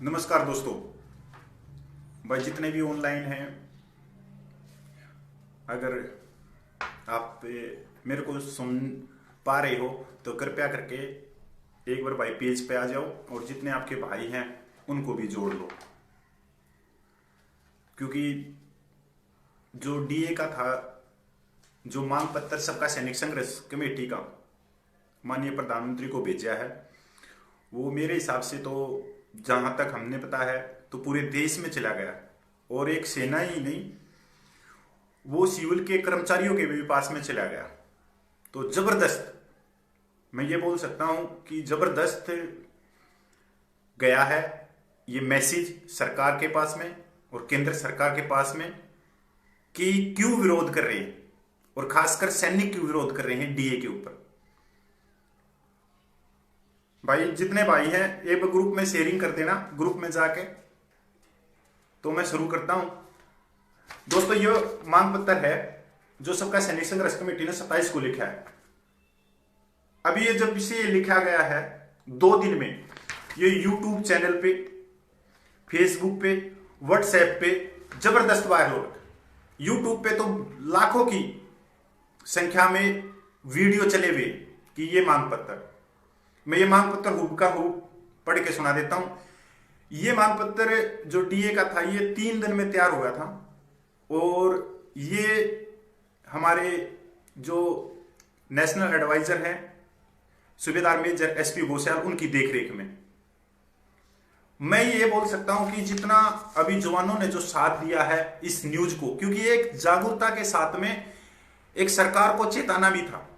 नमस्कार दोस्तों। भाई जितने भी ऑनलाइन हैं, अगर आप मेरे को सुन पा रहे हो तो कृपया करके एक बार भाई पेज पे आ जाओ और जितने आपके भाई हैं उनको भी जोड़ लो, क्योंकि जो डीए का था, जो मांग पत्र सबका सैनिक संघर्ष कमेटी का माननीय प्रधानमंत्री को भेजा है, वो मेरे हिसाब से तो जहां तक हमने पता है तो पूरे देश में चला गया। और एक सेना ही नहीं, वो सिविल के कर्मचारियों के भी पास में चला गया। तो जबरदस्त, मैं ये बोल सकता हूं कि जबरदस्त गया है ये मैसेज सरकार के पास में और केंद्र सरकार के पास में कि क्यों विरोध कर रहे हैं, और खासकर सैनिक क्यों विरोध कर रहे हैं डीए के ऊपर। भाई जितने भाई हैं एक ग्रुप में शेयरिंग कर देना, ग्रुप में जाके। तो मैं शुरू करता हूं दोस्तों। ये मांग पत्र है जो सबका सैनिक संघर्ष कमेटी ने 27 को लिखा है। अभी ये जब इसे लिखा गया है 2 दिन में ये यूट्यूब चैनल पे, फेसबुक पे, व्हाट्सएप पे जबरदस्त वायरल हो रहा है। यूट्यूब पे तो लाखों की संख्या में वीडियो चले हुए कि ये मांग पत्र, मैं ये मांग पत्र हूब का हूब पढ़ के सुना देता हूं। ये मांग पत्र जो डीए का था ये 3 दिन में तैयार हुआ था, और ये हमारे जो नेशनल एडवाइजर हैं सूबेदार मेजर एसपी घोषाल, उनकी देखरेख में। मैं ये बोल सकता हूं कि जितना अभी जवानों ने जो साथ दिया है इस न्यूज को, क्योंकि एक जागरूकता के साथ में एक सरकार को चेताना भी था,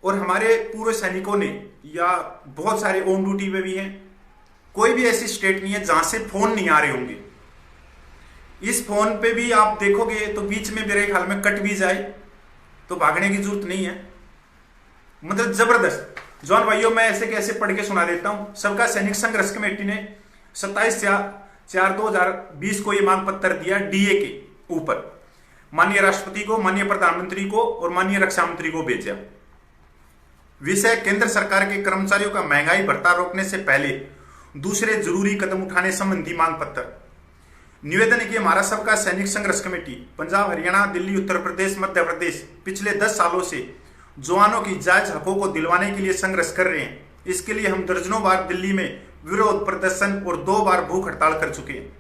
और हमारे पूर्व सैनिकों ने, या बहुत सारे ऑन ड्यूटी पे भी हैं, कोई भी ऐसी स्टेट नहीं है जहां से फोन नहीं आ रहे होंगे। इस फोन पे भी आप देखोगे तो बीच में मेरे ख्याल में कट भी जाए तो भागने की जरूरत नहीं है। मतलब जबरदस्त जवान भाइयों, मैं ऐसे कैसे पढ़ के सुना देता हूं। सबका सैनिक संघर्ष कमेटी ने 27/4/2020 को यह मांग पत्र दिया डीए के ऊपर, माननीय राष्ट्रपति को, माननीय प्रधानमंत्री को और माननीय रक्षा मंत्री को भेजा। विषय: केंद्र सरकार के कर्मचारियों का महंगाई भत्ता रोकने से पहले दूसरे जरूरी कदम उठाने संबंधी मांग पत्र। निवेदन है कि हमारा सबका सैनिक संघर्ष कमेटी पंजाब, हरियाणा, दिल्ली, उत्तर प्रदेश, मध्य प्रदेश पिछले 10 सालों से जवानों की जायज हकों को दिलवाने के लिए संघर्ष कर रहे हैं। इसके लिए हम दर्जनों बार दिल्ली में विरोध प्रदर्शन और 2 बार भूख हड़ताल कर चुके हैं।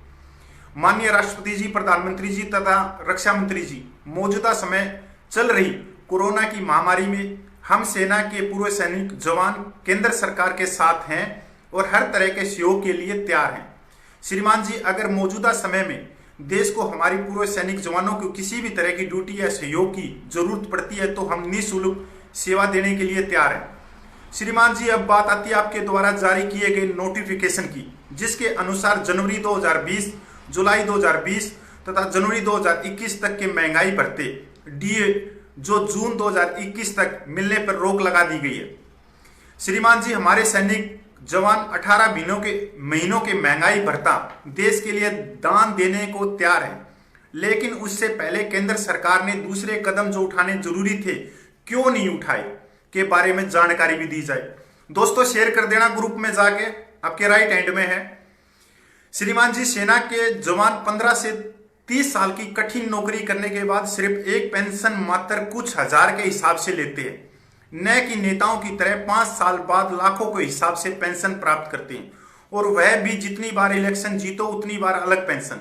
माननीय राष्ट्रपति जी, प्रधानमंत्री जी तथा रक्षा मंत्री जी, मौजूदा समय चल रही कोरोना की महामारी में हम सेना के पूर्व सैनिक जवान केंद्र सरकार के साथ हैं और हर तरह के सहयोग के लिए तैयार हैं। श्रीमान जी, अगर मौजूदा समय में देश को हमारी पूर्व सैनिक जवानों को किसी भी तरह की ड्यूटी या सहयोग की जरूरत पड़ती है तो हम निःशुल्क सेवा देने के लिए तैयार हैं। श्रीमान जी, अब बात आती है आपके द्वारा जारी किए गए नोटिफिकेशन की, जिसके अनुसार जनवरी 2020, जुलाई 2020 तथा जनवरी 2021 तक के महंगाई भत्ते डीए जो जून 2021 तक मिलने पर रोक लगा दी गई है। श्रीमान जी, हमारे सैनिक जवान 18 महीनों के महंगाई भत्ता देश के लिए दान देने को तैयार हैं, लेकिन उससे पहले केंद्र सरकार ने दूसरे कदम जो उठाने जरूरी थे क्यों नहीं उठाए के बारे में जानकारी भी दी जाए। दोस्तों शेयर कर देना ग्रुप में जाके, आपके राइट हैंड में है। श्रीमान जी, सेना के जवान 15 से 30 साल की कठिन नौकरी करने के बाद सिर्फ एक पेंशन मात्र कुछ हजार के हिसाब से लेते हैं, न कि नेताओं की तरह 5 साल बाद लाखों के हिसाब से पेंशन प्राप्त करते हैं, और वह भी जितनी बार इलेक्शन जीतो उतनी बार अलग पेंशन।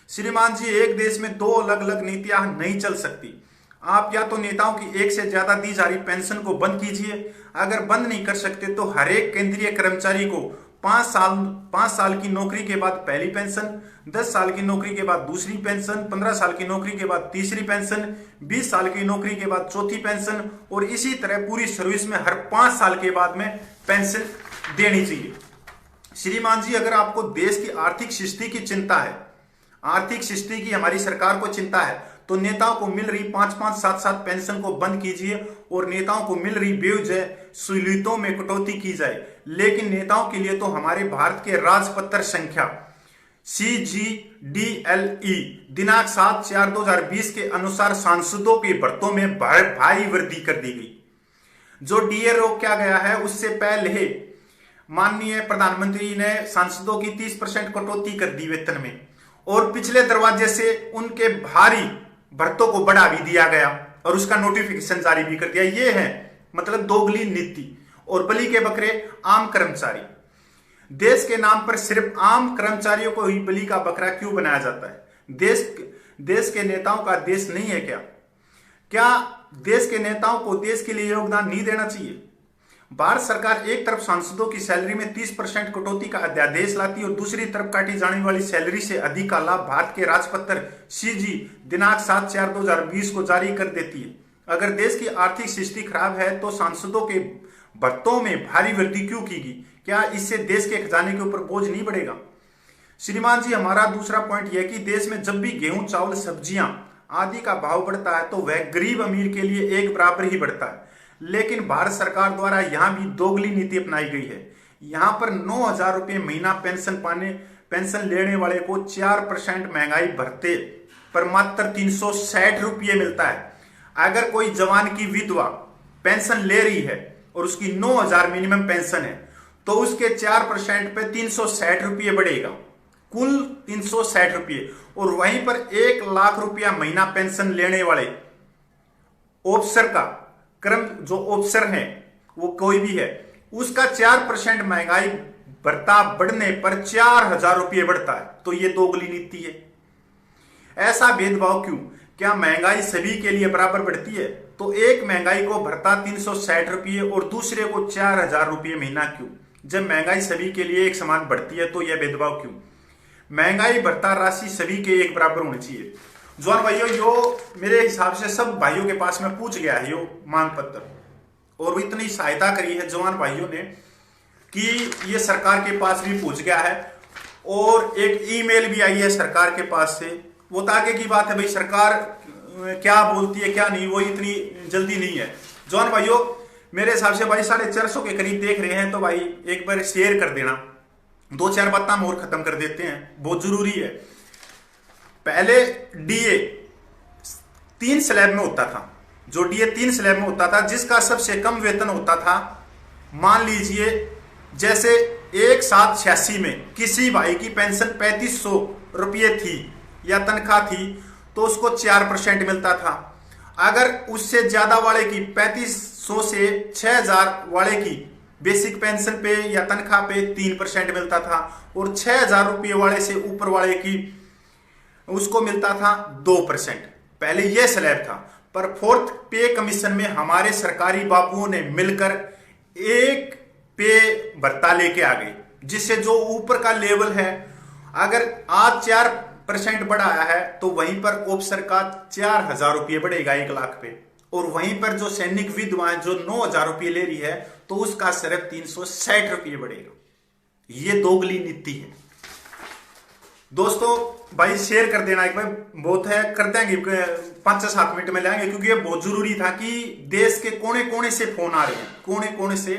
श्रीमान जी, एक देश में 2 अलग अलग नीतियां नहीं चल सकती। आप या तो नेताओं की एक से ज्यादा दी जा रही पेंशन को बंद कीजिए, अगर बंद नहीं कर सकते तो हर एक केंद्रीय कर्मचारी को 5 साल की नौकरी के बाद पहली पेंशन, 10 साल की नौकरी के बाद दूसरी पेंशन, 15 साल की नौकरी के बाद तीसरी पेंशन, 20 साल की नौकरी के बाद चौथी पेंशन, और इसी तरह पूरी सर्विस में हर 5 साल के बाद में पेंशन देनी चाहिए। श्रीमान जी, अगर आपको देश की आर्थिक स्थिति की चिंता है, आर्थिक स्थिति की हमारी सरकार को चिंता है, तो नेताओं को मिल रही 5-5, 7-7 पेंशन को बंद कीजिए और नेताओं को मिल रही बेवजह सहूलियतों में कटौती की जाए। लेकिन नेताओं के लिए तो हमारे भारत के राजपत्र संख्या CGDLE दिनांक 7/4/2020 के अनुसार सांसदों के भत्तों में भारी वृद्धि कर दी गई। जो डीए रोक किया गया है उससे पहले माननीय प्रधानमंत्री ने सांसदों की 30% कटौती कर दी वेतन में, और पिछले दरवाजे से उनके भारी भर्तों को बढ़ा भी दिया गया और उसका नोटिफिकेशन जारी भी कर दिया। ये है मतलब दोगली नीति। और बलि के बकरे आम कर्मचारी, देश के नाम पर सिर्फ आम कर्मचारियों को ही बलि का बकरा क्यों बनाया जाता है? देश के नेताओं का देश नहीं है क्या? क्या देश के नेताओं को देश के लिए योगदान नहीं देना चाहिए? भारत सरकार एक तरफ सांसदों की सैलरी में 30% कटौती का अध्यादेश लाती है और दूसरी तरफ काटी जाने वाली सैलरी से अधिक का लाभ भारत के राजपत्र सीजी दिनांक 7/4/2020 को जारी कर देती है। अगर देश की आर्थिक स्थिति खराब है तो सांसदों के भत्तों में भारी वृद्धि क्यों की गई? क्या इससे देश के खजाने के ऊपर बोझ नहीं बढ़ेगा? श्रीमान जी, हमारा दूसरा पॉइंट यह कि देश में जब भी गेहूं, चावल, सब्जियां आदि का भाव बढ़ता है तो वह गरीब अमीर के लिए एक बराबर ही बढ़ता है। लेकिन भारत सरकार द्वारा यहां भी दोगली नीति अपनाई गई है। यहां पर 9,000 रुपये महीना पेंशन लेने वाले को 4% महंगाई भरते पर मात्र 360 रुपये मिलता है। अगर कोई जवान की विधवा पेंशन ले रही है और उसकी 9,000 मिनिमम पेंशन है तो उसके 4% पे 360 रुपये बढ़ेगा, कुल 360 रुपये। और वहीं पर 1 लाख रुपया महीना पेंशन लेने वाले ऑफिसर का जो ऑफिसर है वो कोई भी है, उसका 4% महंगाई भत्ता बढ़ने पर 4,000 रुपये बढ़ता है। तो ये दोगली नीति है। ऐसा भेदभाव क्यों? क्या महंगाई सभी के लिए बराबर बढ़ती है? तो एक महंगाई को भत्ता 360 रुपये और दूसरे को 4,000 रुपये महीना क्यों? जब महंगाई सभी के लिए एक समान बढ़ती है तो यह भेदभाव क्यों? महंगाई भत्ता राशि सभी के एक बराबर होनी चाहिए। जवान भाइयों, यो मेरे हिसाब से सब भाइयों के पास में पूछ गया है यो मांग पत्र, और इतनी सहायता करी है जवान भाइयों ने कि ये सरकार के पास भी पहुंच गया है और एक ईमेल भी आई है सरकार के पास से। वो तो आगे की बात है भाई, सरकार क्या बोलती है क्या नहीं, वो इतनी जल्दी नहीं है। जवान भाइयों, मेरे हिसाब से भाई 450 के करीब देख रहे हैं तो भाई एक बार शेयर कर देना। 2-4 बातें हम और खत्म कर देते हैं, बहुत जरूरी है। पहले डीए 3 स्लैब में होता था, जो डीए 3 स्लैब में होता था, जिसका सबसे कम वेतन होता था, मान लीजिए जैसे 1786 में किसी भाई की पेंशन 3500 रुपये थी या तनख्वाह थी तो उसको 4% मिलता था। अगर उससे ज्यादा वाले की 3500 से 6,000 वाले की बेसिक पेंशन पे या तनख्वाह पे 3% मिलता था, और 6,000 रुपये वाले से ऊपर वाले की उसको मिलता था 2%। पहले यह स्लैब था, पर 4th पे कमीशन में हमारे सरकारी बाबुओं ने मिलकर एक पे भत्ता लेके आ गए, जिससे जो ऊपर का लेवल है अगर आज 4% बढ़ाया है तो वहीं पर ऑफिसर का 4,000 रुपये बढ़ेगा 1 लाख पे, और वहीं पर जो सैनिक विधवाएं जो 9,000 रुपये ले रही है तो उसका सिर्फ 360 रुपये बढ़ेगा। ये दोगली नीति है। दोस्तों भाई शेयर कर देना एक बार, बहुत है, कर देंगे 5-7 मिनट में लेंगे, क्योंकि ये बहुत जरूरी था कि देश के कोने कोने से फोन आ रहे हैं, कोने कोने से,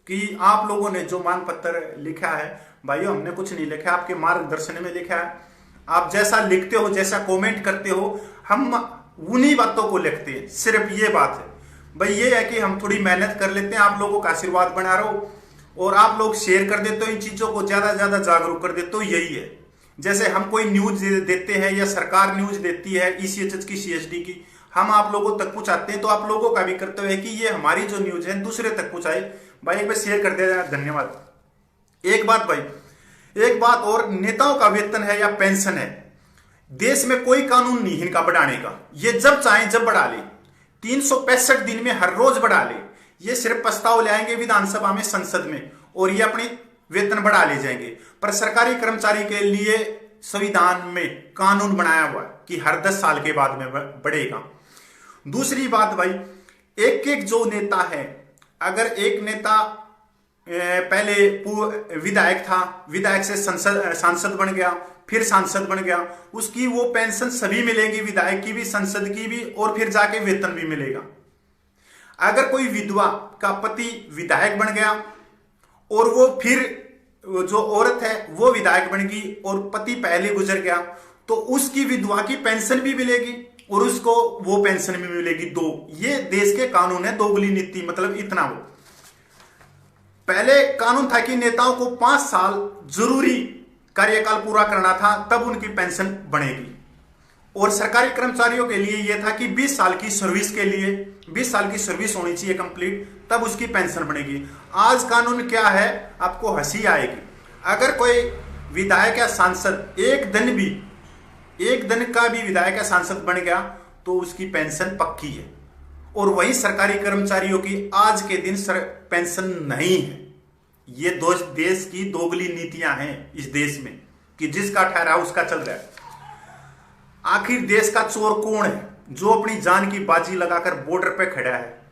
कि आप लोगों ने जो मांग पत्र लिखा है, भाइयों हमने कुछ नहीं लिखा, आपके मार्गदर्शन में लिखा है। आप जैसा लिखते हो, जैसा कमेंट करते हो, हम उन्हीं बातों को लिखते हैं। सिर्फ ये बात है भाई, ये है कि हम थोड़ी मेहनत कर लेते हैं, आप लोगों का आशीर्वाद बना रहो और आप लोग शेयर कर देते हो, इन चीजों को ज्यादा से ज्यादा जागरूक कर देते हो। यही है, जैसे हम कोई न्यूज देते हैं या सरकार न्यूज देती है ईसीएचएस की, सीएचडी की, हम आप लोगों तक पहुंचाते हैं, तो आप लोगों का भी कर्तव्य है कि ये हमारी जो न्यूज है दूसरे तक पहुंचाए। भाई एक बार शेयर कर दिया जाए, धन्यवाद। एक बात भाई, एक बात और, नेताओं का वेतन है या पेंशन है, देश में कोई कानून नहीं इनका बढ़ाने का, ये जब चाहे जब बढ़ा ले, 365 दिन में हर रोज बढ़ा ले। ये सिर्फ प्रस्ताव ले आएंगे विधानसभा में, संसद में, और ये अपनी वेतन बढ़ा ले जाएंगे। पर सरकारी कर्मचारी के लिए संविधान में कानून बनाया हुआ है कि हर 10 साल के बाद में बढ़ेगा। दूसरी बात भाई, एक एक जो नेता है, अगर एक नेता पहले विधायक था, विधायक से सांसद बन गया, फिर सांसद बन गया, उसकी वो पेंशन सभी मिलेगी, विधायक की भी, संसद की भी, और फिर जाके वेतन भी मिलेगा। अगर कोई विधवा का पति विधायक बन गया और वो फिर जो औरत है वो विधायक बन गई और पति पहले गुजर गया, तो उसकी विधवा की पेंशन भी मिलेगी और उसको वो पेंशन भी मिलेगी 2। ये देश के कानून है, दोगली नीति मतलब इतना। वो पहले कानून था कि नेताओं को 5 साल जरूरी कार्यकाल पूरा करना था, तब उनकी पेंशन बनेगी। और सरकारी कर्मचारियों के लिए यह था कि 20 साल की सर्विस के लिए 20 साल की सर्विस होनी चाहिए कंप्लीट, तब उसकी पेंशन बनेगी। आज कानून क्या है, आपको हंसी आएगी। अगर कोई विधायक या सांसद एक दिन का भी विधायक या सांसद बन गया तो उसकी पेंशन पक्की है। और वही सरकारी कर्मचारियों की आज के दिन पेंशन नहीं है। ये देश की दोगली नीतियां हैं इस देश में कि जिसका ठहरा उसका चल रहा है। आखिर देश का चोर कौन है जो अपनी जान की बाजी लगाकर बॉर्डर पे खड़ा है?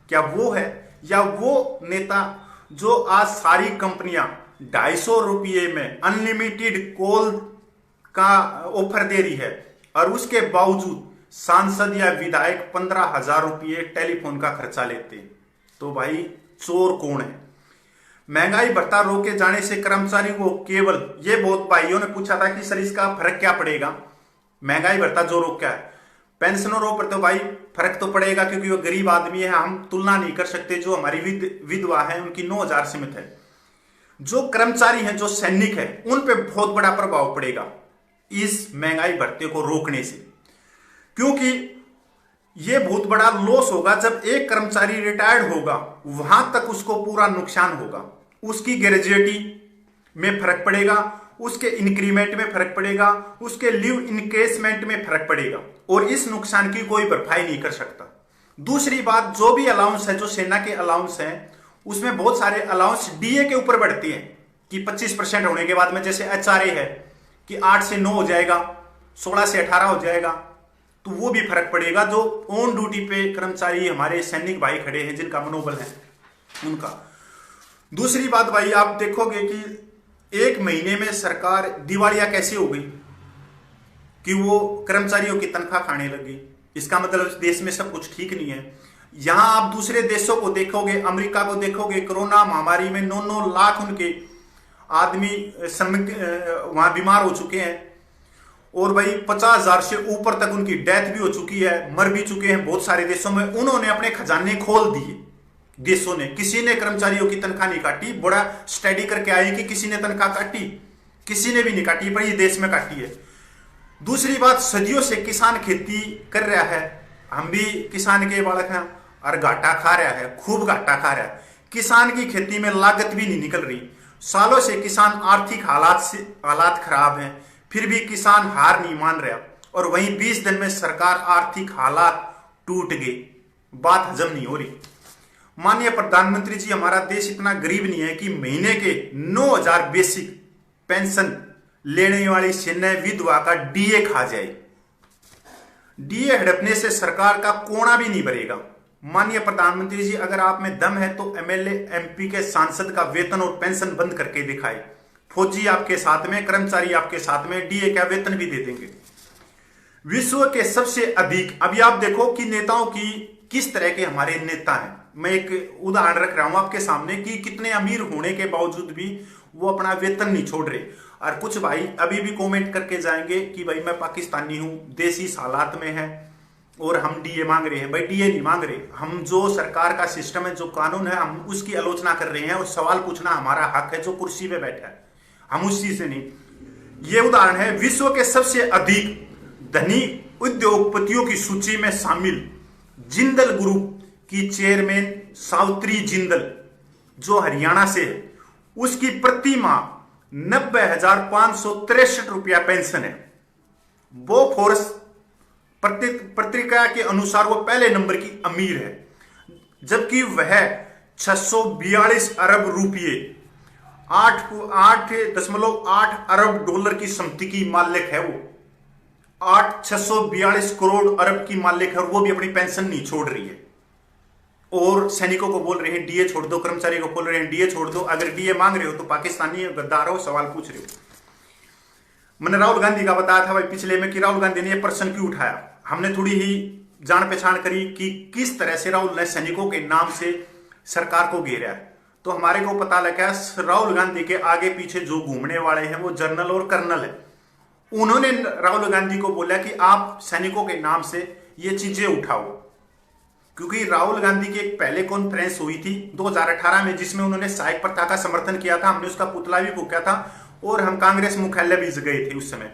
क्या वो है, या वो नेता जो आज सारी कंपनियां 250 रुपये में अनलिमिटेड कॉल का ऑफर दे रही है और उसके बावजूद सांसद या विधायक 15,000 रुपये टेलीफोन का खर्चा लेते हैं? तो भाई चोर कौन है? महंगाई भत्ता रोके जाने से कर्मचारी को केवल, ये बहुत भाइयों ने पूछा था कि सर इसका फर्क क्या पड़ेगा, महंगाई भत्ता जो रोका है, पेंशनरों पर तो भाई फर्क तो पड़ेगा क्योंकि वो गरीब आदमी है, हम तुलना नहीं कर सकते। जो हमारी विधवा है उनकी 9,000 सीमित है। जो कर्मचारी हैं, जो सैनिक है, उन पे बहुत बड़ा प्रभाव पड़ेगा इस महंगाई भत्ते को रोकने से, क्योंकि यह बहुत बड़ा लॉस होगा। जब एक कर्मचारी रिटायर्ड होगा वहां तक उसको पूरा नुकसान होगा। उसकी ग्रेजुएटी में फर्क पड़ेगा, उसके इंक्रीमेंट में फर्क पड़ेगा, उसके लीव इनकेसमेंट में फर्क पड़ेगा, और इस नुकसान की कोई भरपाई नहीं कर सकता। दूसरी बात, जो भी अलाउंस है, जो सेना के अलाउंस है, उसमें बहुत सारे अलाउंस डीए के ऊपर बढ़ती हैं कि 25% होने के बाद में, जैसे एचआरए है कि 8 से 9 हो जाएगा, 16 से 18 हो जाएगा, तो वो भी फर्क पड़ेगा। जो ऑन ड्यूटी पे कर्मचारी हमारे सैनिक भाई खड़े हैं, जिनका मनोबल है उनका। दूसरी बात भाई, आप देखोगे कि 1 महीने में सरकार दिवालिया कैसे हो गई कि वो कर्मचारियों की तनख्वाह खाने लगी। इसका मतलब देश में सब कुछ ठीक नहीं है। यहां आप दूसरे देशों को देखोगे, अमेरिका को देखोगे, कोरोना महामारी में 9-9 लाख उनके आदमी वहां बीमार हो चुके हैं, और भाई 50,000 से ऊपर तक उनकी डेथ भी हो चुकी है, मर भी चुके हैं बहुत सारे देशों में। उन्होंने अपने खजाने खोल दिए देशों ने। किसी ने कर्मचारियों की तनख्वाह नहीं काटी। बड़ा स्टडी करके आए कि किसी ने तनख्वाह काटी, किसी ने भी नहीं काटी, पर ये देश में काटी है। दूसरी बात, सदियों से किसान खेती कर रहा है, हम भी किसान के बालक हैं, और घाटा खा रहा है, खूब घाटा खा रहा है। किसान की खेती में लागत भी नहीं निकल रही। सालों से किसान आर्थिक हालात खराब हैं, फिर भी किसान हार नहीं मान रहा, और वहीं 20 दिन में सरकार आर्थिक हालात टूट गए। बात हजम नहीं हो रही। माननीय प्रधानमंत्री जी, हमारा देश इतना गरीब नहीं है कि महीने के 9,000 बेसिक पेंशन लेने वाली सेना विधवा का डीए खा जाए। डीए हड़पने से सरकार का कोना भी नहीं भरेगा। माननीय प्रधानमंत्री जी, अगर आप में दम है तो एमएलए एमपी के सांसद का वेतन और पेंशन बंद करके दिखाए। फौजी आपके साथ में, कर्मचारी आपके साथ में, डीए का वेतन भी दे देंगे। विश्व के सबसे अधिक, अभी आप देखो कि नेताओं की किस तरह के हमारे नेता हैं। मैं एक उदाहरण रख रहा हूं आपके सामने कि कितने अमीर होने के बावजूद भी वो अपना वेतन नहीं छोड़ रहे। और कुछ भाई अभी भी कमेंट करके जाएंगे कि भाई मैं पाकिस्तानी हूं, देश इस हालात में है और हम डीए मांग रहे हैं। भाई डीए नहीं मांग रहे हम। जो सरकार का सिस्टम है, जो कानून है, हम उसकी आलोचना कर रहे हैं, और सवाल पूछना हमारा हक है। जो कुर्सी पे बैठा है, हम उस चीज से नहीं। ये उदाहरण है, विश्व के सबसे अधिक धनी उद्योगपतियों की सूची में शामिल जिंदल ग्रुप की चेयरमैन सावित्री जिंदल, जो हरियाणा से है, उसकी प्रति माह 90,563 रुपया पेंशन है। बोफोर्स पत्रिका के अनुसार वो पहले नंबर की अमीर है, जबकि वह 642 अरब रुपये 8.8 अरब डॉलर की संपत्ति की मालिक है। वो 642 करोड़ अरब की मालिक है, और वो भी अपनी पेंशन नहीं छोड़ रही है। और सैनिकों को बोल रहे हैं डीए छोड़ दो, कर्मचारी को बोल रहे हैं डीए छोड़ दो। अगर डीए मांग रहे हो तो पाकिस्तानी गद्दार हो, सवाल पूछ रहे हो। मैंने राहुल गांधी का बताया था भाई पिछले में कि राहुल गांधी ने यह प्रश्न क्यों उठाया। हमने थोड़ी ही जान पहचान करी कि किस तरह से राहुल ने सैनिकों के नाम से सरकार को घेरा है। तो हमारे को पता लगा राहुल गांधी के आगे पीछे जो घूमने वाले हैं वो जनरल और कर्नल है। उन्होंने राहुल गांधी को बोला कि आप सैनिकों के नाम से ये चीजें उठाओ, क्योंकि राहुल गांधी की एक पहले कॉन्फ्रेंस हुई थी 2018 में, जिसमें उन्होंने सहायक प्रथा का समर्थन किया था, हमने उसका पुतला भी फूंका था और हम कांग्रेस मुख्यालय भी गए थे उस समय।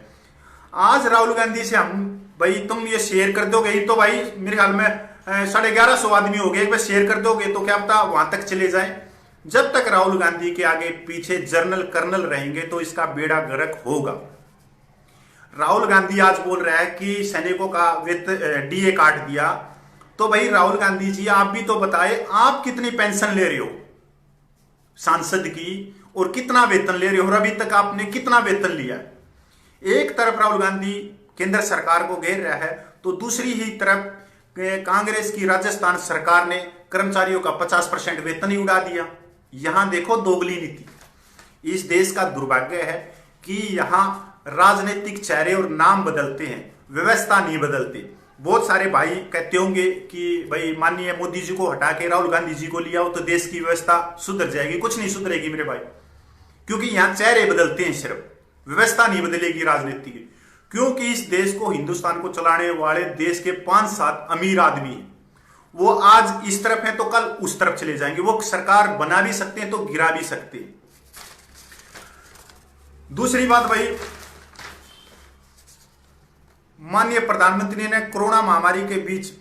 आज राहुल गांधी से हम भाई तुम ये शेयर कर दोगे, ये तो भाई मेरे ख्याल में 1150 आदमी हो गए, एक बार शेयर कर दोगे तो क्या पता वहां तक चले जाए। जब तक राहुल गांधी के आगे पीछे जर्नल कर्नल रहेंगे तो इसका बेड़ा गर्क होगा। राहुल गांधी आज बोल रहा है कि सैनिकों का डीए काट दिया, तो भाई राहुल गांधी जी आप भी तो बताए आप कितनी पेंशन ले रहे हो सांसद की और कितना वेतन ले रहे हो, और अभी तक आपने कितना वेतन लिया है। एक तरफ राहुल गांधी केंद्र सरकार को घेर रहा है तो दूसरी ही तरफ कांग्रेस की राजस्थान सरकार ने कर्मचारियों का 50% वेतन ही उड़ा दिया। यहां देखो दोगली नीति। इस देश का दुर्भाग्य है कि यहां राजनीतिक चेहरे और नाम बदलते हैं, व्यवस्था नहीं बदलते। बहुत सारे भाई कहते होंगे कि भाई माननीय मोदी जी को हटा के राहुल गांधी जी को लिया हो तो देश की व्यवस्था सुधर जाएगी। कुछ नहीं सुधरेगी मेरे भाई, क्योंकि यहां चेहरे बदलते हैं, सिर्फ व्यवस्था नहीं बदलेगी राजनीति की। क्योंकि इस देश को, हिंदुस्तान को चलाने वाले देश के 5-7 अमीर आदमी हैं, वो आज इस तरफ हैं तो कल उस तरफ चले जाएंगे। वो सरकार बना भी सकते हैं तो गिरा भी सकते हैं। दूसरी बात भाई, माननीय प्रधानमंत्री ने कोरोना महामारी के बीच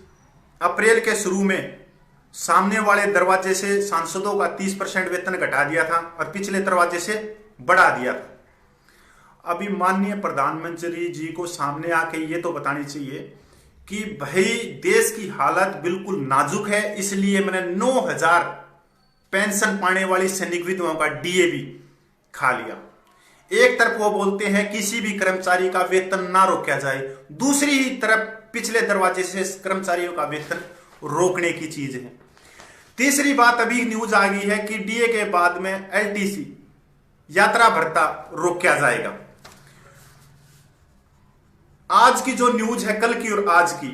अप्रैल के शुरू में सामने वाले दरवाजे से सांसदों का 30% वेतन घटा दिया था और पिछले दरवाजे से बढ़ा दिया था। अभी माननीय प्रधानमंत्री जी को सामने आके ये तो बतानी चाहिए कि भाई देश की हालत बिल्कुल नाजुक है, इसलिए मैंने 9,000 पेंशन पाने वाली सैनिक विधवाओं का डीए भी खा लिया। एक तरफ वो बोलते हैं किसी भी कर्मचारी का वेतन ना रोका जाए, दूसरी ही तरफ पिछले दरवाजे से कर्मचारियों का वेतन रोकने की चीज है। तीसरी बात, अभी न्यूज आ गई है कि डीए के बाद में एलटीसी यात्रा भत्ता रोका जाएगा। आज की जो न्यूज है, कल की और आज की,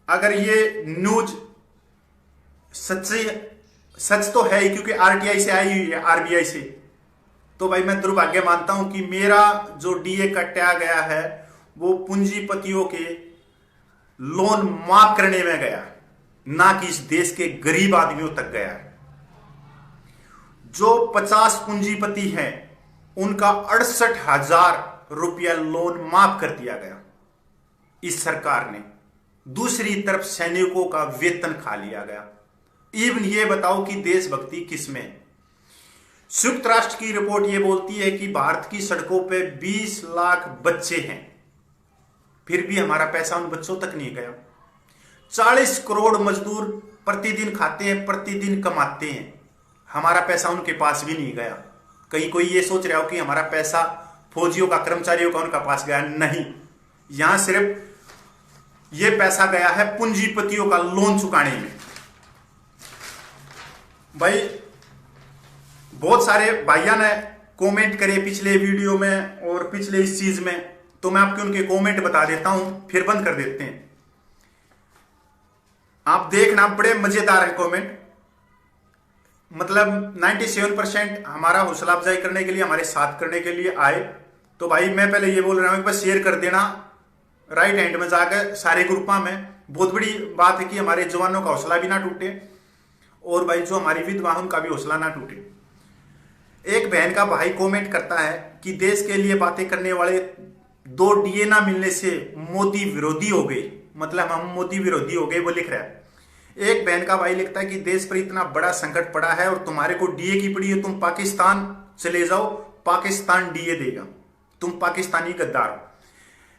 अगर ये न्यूज सच तो है ही, क्योंकि आरटीआई से आई हुई है, आरबीआई से, तो भाई मैं दुर्भाग्य मानता हूं कि मेरा जो डीए कटा गया है वो पूंजीपतियों के लोन माफ करने में गया, ना कि इस देश के गरीब आदमियों तक गया है। जो 50 पूंजीपति हैं उनका 68,000 रुपया लोन माफ कर दिया गया इस सरकार ने। दूसरी तरफ सैनिकों का वेतन खा लिया गया। इवन ये बताओ कि देशभक्ति किसमें है? संयुक्त राष्ट्र की रिपोर्ट ये बोलती है कि भारत की सड़कों पे 20 लाख बच्चे हैं, फिर भी हमारा पैसा उन बच्चों तक नहीं गया। 40 करोड़ मजदूर प्रतिदिन खाते हैं, प्रतिदिन कमाते हैं, हमारा पैसा उनके पास भी नहीं गया। कहीं कोई ये सोच रहा हो कि हमारा पैसा फौजियों का, कर्मचारियों का उनका पास गया, नहीं। यहां सिर्फ ये पैसा गया है पूंजीपतियों का लोन चुकाने में। भाई बहुत सारे भाइयों ने कमेंट करे पिछले वीडियो में और पिछले इस चीज में, तो मैं आपके उनके कमेंट बता देता हूं, फिर बंद कर देते हैं। आप देखना, बड़े मजेदार है कमेंट। मतलब 97% हमारा हौसला अफजाई करने के लिए, हमारे साथ करने के लिए आए। तो भाई मैं पहले ये बोल रहा हूं, बस शेयर कर देना राइट हैंड में जाकर सारे ग्रुपों में। बहुत बड़ी बात है कि हमारे जवानों का हौसला भी ना टूटे और भाई जो हमारी विधवा उनका भी हौसला ना टूटे। एक बहन का भाई कमेंट करता है कि देश के लिए बातें करने वाले 2 डीए ना मिलने से मोदी विरोधी हो गए, मतलब हम मोदी विरोधी हो गए, वो लिख रहा है। एक बहन का भाई लिखता है कि देश पर इतना बड़ा संकट पड़ा है और तुम्हारे को डीए की पड़ी है, तुम पाकिस्तान चले जाओ, पाकिस्तान डीए देगा, तुम पाकिस्तानी गद्दार हो।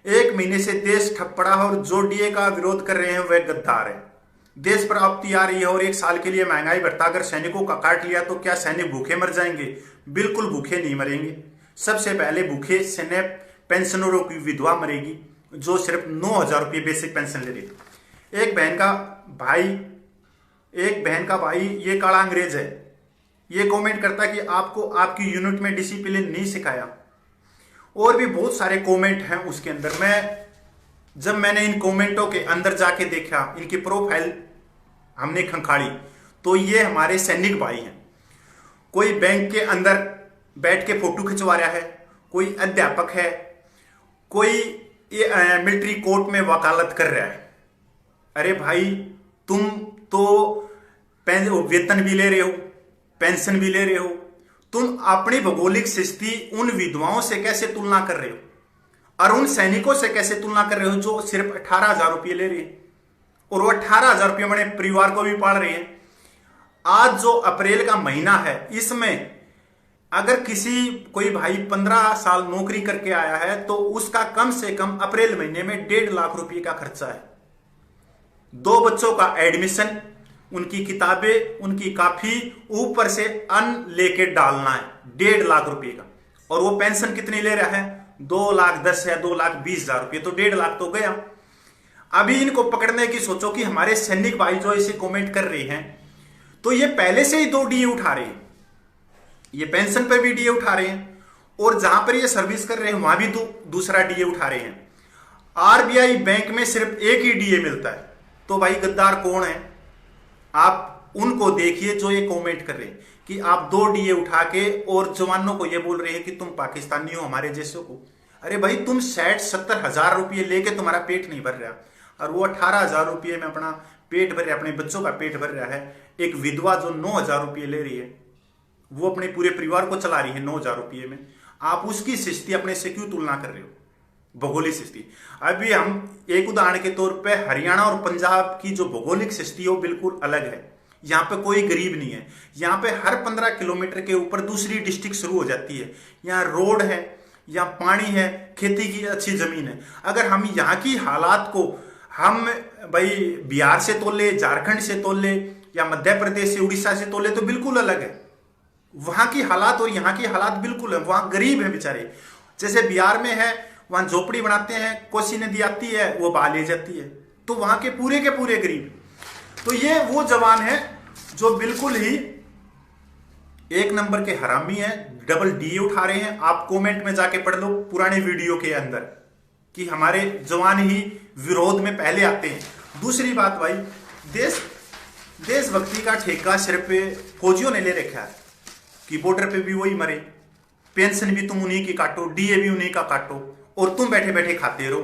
1 महीने से देश ठप पड़ा है और जो डीए का विरोध कर रहे हैं वह गद्दार है। देश पर आपत्ति आ रही है और 1 साल के लिए महंगाई भत्ता अगर सैनिकों का काट लिया तो क्या सैनिक भूखे मर जाएंगे? बिल्कुल भूखे नहीं मरेंगे। सबसे पहले भूखे सैन्य पेंशनरों की विधवा मरेगी जो सिर्फ 9,000 रुपये बेसिक पेंशन ले रही। एक बहन का भाई ये काला अंग्रेज है, ये कमेंट करता है कि आपको आपकी यूनिट में डिसिप्लिन नहीं सिखाया। और भी बहुत सारे कमेंट हैं उसके अंदर। जब मैंने इन कमेंटों के अंदर जाके देखा, इनकी प्रोफाइल हमने खंखाड़ी, तो ये हमारे सैनिक भाई हैं। कोई बैंक के अंदर बैठ के फोटो खिंचवा रहा है, कोई अध्यापक है, कोई मिलिट्री कोर्ट में वकालत कर रहा है। अरे भाई तुम तो वेतन भी ले रहे हो, पेंशन भी ले रहे हो। तुम अपनी भौगोलिक स्थिति उन विधवाओं से कैसे तुलना कर रहे हो और उन सैनिकों से कैसे तुलना कर रहे हो जो सिर्फ 18,000 रुपये ले रहे हैं और वो 18,000 रुपये अपने परिवार को भी पाल रहे हैं। आज जो अप्रैल का महीना है, इसमें अगर कोई भाई 15 साल नौकरी करके आया है तो उसका कम से कम अप्रैल महीने में 1.5 लाख रुपए का खर्चा है। 2 बच्चों का एडमिशन, उनकी किताबें, उनकी काफी, ऊपर से अन्न लेके डालना है 1.5 लाख रुपए का। और वो पेंशन कितनी ले रहा है? 2,10,000 या 2,20,000 रुपये, तो 1.5 लाख तो गया। अभी इनको पकड़ने की सोचो कि हमारे सैनिक भाई जो इसे कमेंट कर रहे हैं, तो ये पहले से ही 2 डीए उठा रहे हैं, ये पेंशन पर भी डीए उठा रहे हैं और जहां पर ये सर्विस कर रहे हैं वहां भी दूसरा डीए उठा रहे हैं। आरबीआई बैंक में सिर्फ एक ही डीए मिलता है। तो भाई गद्दार कौन है? आप उनको देखिए जो ये कमेंट कर रहे हैं कि आप 2 डीए उठा के और जवानों को ये बोल रहे हैं कि तुम पाकिस्तानी हो हमारे जैसों को। अरे भाई, तुम 60-70 हजार रुपये लेके तुम्हारा पेट नहीं भर रहा और वो 18,000 रुपये में अपना पेट भर रहा है, अपने बच्चों का पेट भर रहा है। एक विधवा जो 9,000 रुपये ले रही है, वो अपने पूरे परिवार को चला रही है 9,000 रुपये में। आप उसकी स्थिति अपने से क्यों तुलना कर रहे हो, भौगोलिक स्थिति? अभी हम एक उदाहरण के तौर पे हरियाणा और पंजाब की जो भौगोलिक स्थिति है वो बिल्कुल अलग है। यहाँ पे कोई गरीब नहीं है। यहाँ पे हर 15 किलोमीटर के ऊपर दूसरी डिस्ट्रिक्ट शुरू हो जाती है। यहाँ रोड है, यहाँ पानी है, खेती की अच्छी जमीन है। अगर हम यहाँ की हालात को हम भाई बिहार से तोले, झारखंड से तोले या मध्य प्रदेश से, उड़ीसा से तोले तो बिल्कुल अलग है। वहां की हालात और यहाँ की हालात बिल्कुल है। वहां गरीब है बेचारे, जैसे बिहार में है वहां झोपड़ी बनाते हैं, कोसी नदी आती है वो बहा ले जाती है, तो वहां के पूरे गरीब। तो ये वो जवान है जो बिल्कुल ही 1 नंबर के हरामी है, डबल डीए उठा रहे हैं। आप कमेंट में जाके पढ़ लो पुराने वीडियो के अंदर कि हमारे जवान ही विरोध में पहले आते हैं। दूसरी बात भाई, देशभक्ति का ठेका सिर्फ फौजियों ने ले रखा है कि बॉर्डर पे भी वही मरे, पेंशन भी तुम उन्हीं की काटो, डीए भी उन्हीं का काटो और तुम बैठे बैठे खाते रहो।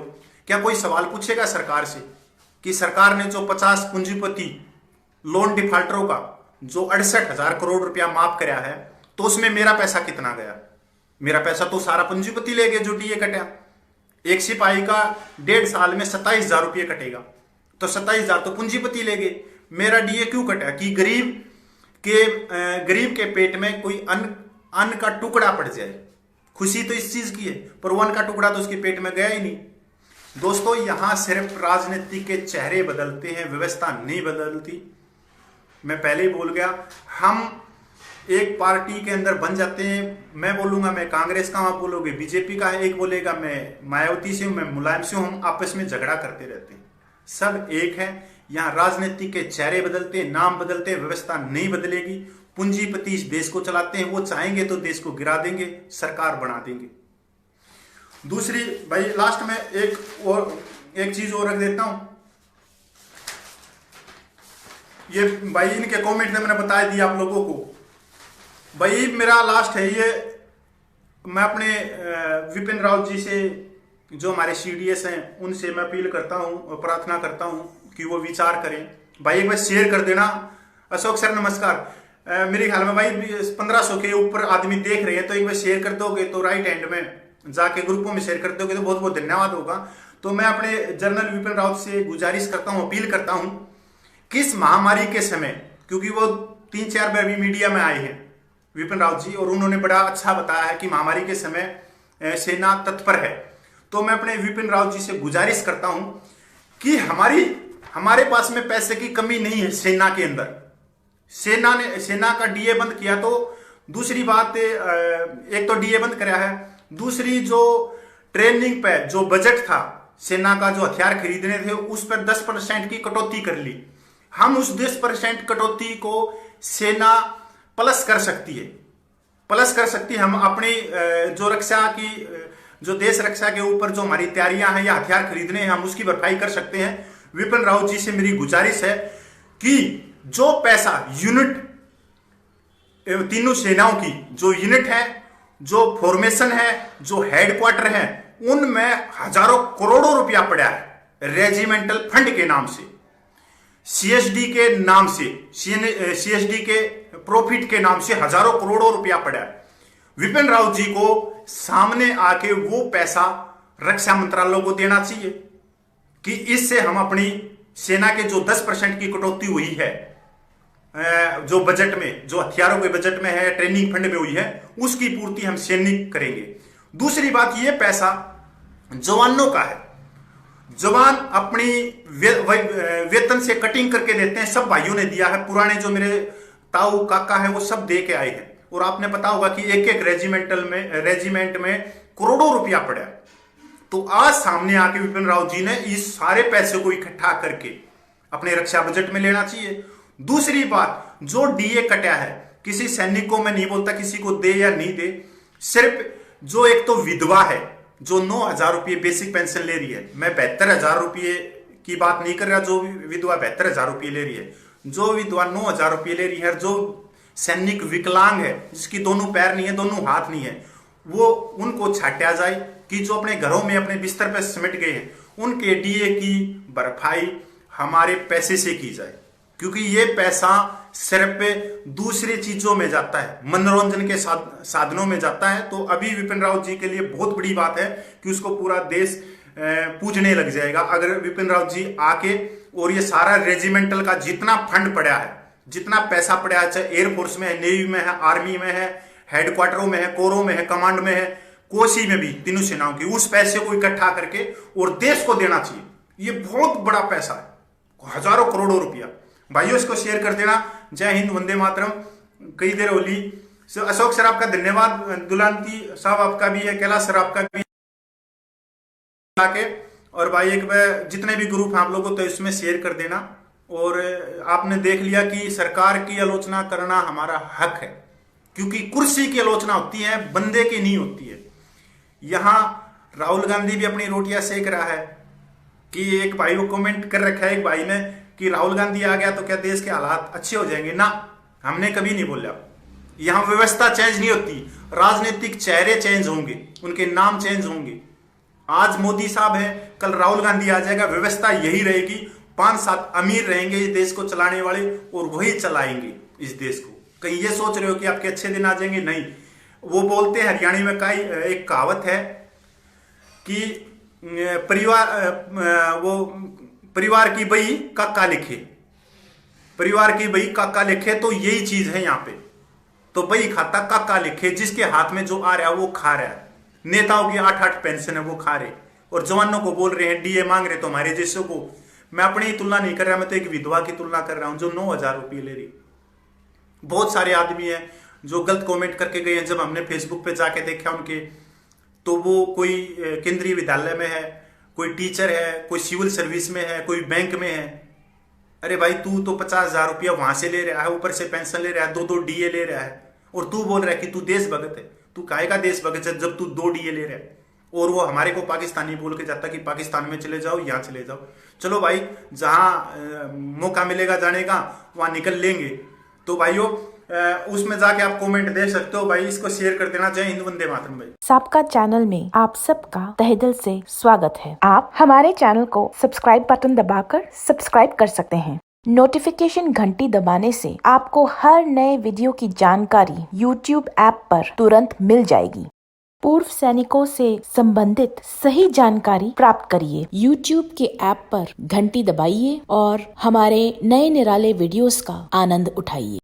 क्या कोई सवाल पूछेगा सरकार से कि सरकार ने जो 50 पूंजीपति लोन डिफाल्टरों का जो 68,000 करोड़ रुपया माफ कराया है, तो उसमें मेरा पैसा कितना गया? मेरा पैसा तो सारा पूंजीपति ले गए जो डीए कटा। एक सिपाही का 1.5 साल में 27,000 रुपये कटेगा, तो 27,000 तो पूंजीपति ले गए। मेरा डीए क्यों कटा? कि गरीब के पेट में कोई अन्न का टुकड़ा पड़ जाए। खुशी तो इस चीज की है, पर वो अन्न का टुकड़ा तो उसके पेट में गया ही नहीं। दोस्तों, यहां सिर्फ राजनीति के चेहरे बदलते हैं, व्यवस्था नहीं बदलती। मैं पहले ही बोल गया, हम एक पार्टी के अंदर बन जाते हैं। मैं बोलूंगा मैं कांग्रेस का, आप बोलोगे बीजेपी का है, एक बोलेगा मैं मायावती से हूं, मैं मुलायम से हूं। हम आपस में झगड़ा करते रहते हैं, सब एक है। यहाँ राजनीति के चेहरे बदलते हैं, नाम बदलते हैं, व्यवस्था नहीं बदलेगी। पूंजीपति इस देश को चलाते हैं, वो चाहेंगे तो देश को गिरा देंगे, सरकार बना देंगे। दूसरी भाई, लास्ट में एक चीज और रख देता हूं। ये भाई इनके कमेंट में मैंने बता दिया आप लोगों को। भाई मेरा लास्ट है ये, मैं अपने विपिन रावत जी से, जो हमारे सीडीएस हैं, उनसे मैं अपील करता हूं और प्रार्थना करता हूं कि वो विचार करें। भाई एक बार शेयर कर देना। अशोक सर नमस्कार। मेरे ख्याल में भाई 1500 के ऊपर आदमी देख रहे हैं, तो एक बार शेयर कर दोगे तो राइट हैंड में जाके ग्रुपों में शेयर कर दोगे तो बहुत बहुत धन्यवाद होगा। तो मैं अपने जनरल विपिन रावत से गुजारिश करता हूं, अपील करता हूं कि इस महामारी के समय, क्योंकि वो 3-4 बार भी मीडिया में आए हैं विपिन रावत जी, और उन्होंने बड़ा अच्छा बताया है कि महामारी के समय सेना तत्पर है। तो मैं अपने विपिन रावत जी से गुजारिश करता हूं कि हमारे पास में पैसे की कमी नहीं है सेना के अंदर। सेना का डीए बंद किया, तो दूसरी बात, एक तो डीए बंद कराया है, दूसरी जो ट्रेनिंग पे जो बजट था सेना का, जो हथियार खरीदने थे, उस पर 10% की कटौती कर ली। हम उस 10% कटौती को सेना प्लस कर सकती है। हम अपनी जो रक्षा की, जो देश रक्षा के ऊपर जो हमारी तैयारियां हैं या हथियार खरीदने हैं, हम उसकी भरपाई कर सकते हैं। विपिन रावत जी से मेरी गुजारिश है कि जो पैसा यूनिट, तीनों सेनाओं की जो यूनिट है, जो फॉर्मेशन है, जो हेडक्वार्टर है, उनमें हजारों करोड़ों रुपया पड़ा है रेजिमेंटल फंड के नाम से। सीएसडी के नाम से, सीएसडी के प्रॉफिट के नाम से हजारों करोड़ों रुपया पड़ा है। विपिन रावत जी को सामने आके वो पैसा रक्षा मंत्रालय को देना चाहिए कि इससे हम अपनी सेना के जो 10% की कटौती हुई है, जो बजट में, जो हथियारों के बजट में है, ट्रेनिंग फंड में हुई है, उसकी पूर्ति हम सैनिक करेंगे। दूसरी बात, ये पैसा जवानों का है। जवान अपनी वेतन से कटिंग करके देते हैं। सब भाइयों ने दिया है, पुराने जो मेरे ताऊ काका है वो सब दे के आए हैं। और आपने पता होगा कि एक एक रेजिमेंट में करोड़ों रुपया पड़ा। तो आज सामने आके विपिन रावत जी ने इस सारे पैसे को इकट्ठा करके अपने रक्षा बजट में लेना चाहिए। दूसरी बात, जो डीए कटा है, किसी सैनिक को मैं नहीं बोलता किसी को दे या नहीं दे, सिर्फ जो एक तो विधवा है जो 9,000 रुपये बेसिक पेंशन ले रही है, मैं 72,000 रुपये की बात नहीं कर रहा, जो विधवा 72,000 रुपये ले रही है, जो विधवा 9,000 रुपये ले रही है, जो सैनिक विकलांग है, जिसकी दोनों पैर नहीं है, दोनों हाथ नहीं है, वो उनको छाटा जाए कि जो अपने घरों में अपने बिस्तर पर सिमट गए हैं, उनके डीए की भरपाई हमारे पैसे से की जाए। क्योंकि ये पैसा सिर्फ दूसरी चीजों में जाता है, मनोरंजन के साधनों में जाता है। तो अभी विपिन रावत जी के लिए बहुत बड़ी बात है कि उसको पूरा देश पूजने लग जाएगा अगर विपिन रावत जी आके और ये सारा रेजिमेंटल का जितना फंड पड़ा है, जितना पैसा पड़ा है, चाहे एयरफोर्स में है, नेवी में है, आर्मी में है, हेडक्वार्टरों में है, कोरों में है, कमांड में है, कोसी में भी, तीनों सेनाओं की, उस पैसे को इकट्ठा करके और देश को देना चाहिए। ये बहुत बड़ा पैसा है, हजारों करोड़ों रुपया। भाइयों, इसको शेयर कर देना। जय हिंद, वंदे मातरम। कई देर होली। अशोक सर आपका धन्यवाद, दुलांती साहब आपका भी है, कैलाश सर आपका भी आके, और भाई एक जितने भी ग्रुप हैं आप लोगों तो इसमें शेयर कर देना। और आपने देख लिया कि सरकार की आलोचना करना हमारा हक है, क्योंकि कुर्सी की आलोचना होती है, बंदे की नहीं होती है। यहां राहुल गांधी भी अपनी रोटियां सेक रहा है कि एक भाई को कमेंट कर रखा है एक भाई ने कि राहुल गांधी आ गया तो क्या देश के हालात अच्छे हो जाएंगे। ना, हमने कभी नहीं बोला। यहां व्यवस्था चेंज नहीं होती, राजनीतिक चेहरे चेंज होंगे, उनके नाम चेंज होंगे। आज मोदी साहब है, कल राहुल गांधी आ जाएगा, व्यवस्था यही रहेगी। 5-7 अमीर रहेंगे इस देश को चलाने वाले, और वही चलाएंगे इस देश को। कहीं ये सोच रहे हो कि आपके अच्छे दिन आ जाएंगे? नहीं। वो बोलते हैं, हरियाणा में का एक कहावत है कि परिवार की बही काका लिखे, परिवार की बही काका लिखे। तो यही चीज है यहाँ पे। तो बही खाता काका लिखे, जिसके हाथ में जो आ रहा है वो खा रहा है। नेताओं की 8-8 पेंशन है वो खा रहे, और जवानों को बोल रहे हैं डीए मांग रहे। तो हमारे जैसों को, मैं अपनी तुलना नहीं कर रहा, मैं तो एक विधवा की तुलना कर रहा हूं जो 9,000 रुपये ले रही। बहुत सारे आदमी हैं जो गलत कमेंट करके गए हैं। जब हमने फेसबुक पे जाके देखा उनके, तो वो कोई केंद्रीय विद्यालय में है, कोई टीचर है, कोई सिविल सर्विस में है, कोई बैंक में है। अरे भाई, तू तो 50,000 रुपया वहां से ले रहा है, ऊपर से पेंशन ले रहा है, 2-2 डीए ले रहा है, और तू बोल रहा है कि तू देशभक्त है। तू काहे का देशभक्त है जब तू 2 डीए ले रहा है? और वो हमारे को पाकिस्तानी बोल के जाता कि पाकिस्तान में चले जाओ, यहां चले जाओ। चलो भाई, जहां मौका मिलेगा जाने का वहां निकल लेंगे। तो भाइयों, उसमें जाके आप कमेंट दे सकते हो। भाई, इसको शेयर कर देना। जय हिंद, वंदे मातरम। भाई, सबका चैनल में आप सबका तहे दिल से स्वागत है। आप हमारे चैनल को सब्सक्राइब बटन दबाकर सब्सक्राइब कर सकते हैं। नोटिफिकेशन घंटी दबाने से आपको हर नए वीडियो की जानकारी YouTube ऐप पर तुरंत मिल जाएगी। पूर्व सैनिकों से संबंधित सही जानकारी प्राप्त करिए। YouTube के ऐप पर घंटी दबाइए और हमारे नए निराले वीडियोस का आनंद उठाइए।